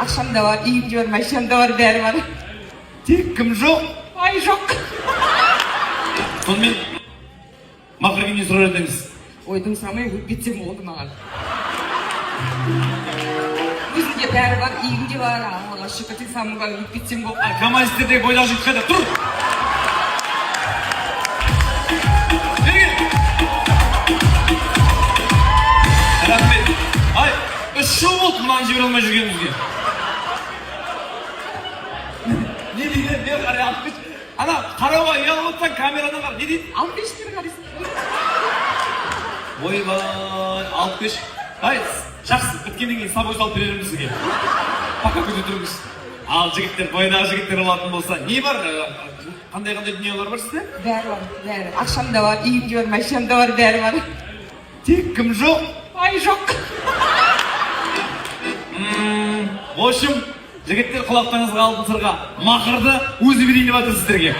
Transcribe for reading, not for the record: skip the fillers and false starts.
Akşam da var, iyi diyorum, akşam da var, beri var. Тек кім жоқ? Ay yok. Сонымен мақырген не сұрар едіңіз? Ойдың сұрамай өтіп кетсем oldu mаған. Өзінде бәрі бар, иігінде бар, Аллаға шүкір, тек самынға өтіп кетсем болды. Коммунистердегі бойдақ жігіт қайда? Тұр! Рахмет. Ай, 3 жыл болды мынаны жібере алмай жүргенімізге. Не дейді? Не қарай, 65. Ана, қарауға ұялып отырсаң камерадан қар. Не дейді? 65 лira қарайсың. Ойбай, 65. Ай, жақсы, біткеннен кейін собой салып береміз сізге. Пока күте тұрыңыз. Ал жігіттер, бойдағы жігіттер алатын болса, не бар? Қандай дүниелер бар сізде? Бәрі бар, бәрі. Akşam da var, iyi diyorum, akşam da var, bәрі бар. Тек кім жоқ? Ay жоқ. В общем, жігіттер құлақтарыңызға алтын сырға мақырды өзі берейін деп жатыр сіздерге.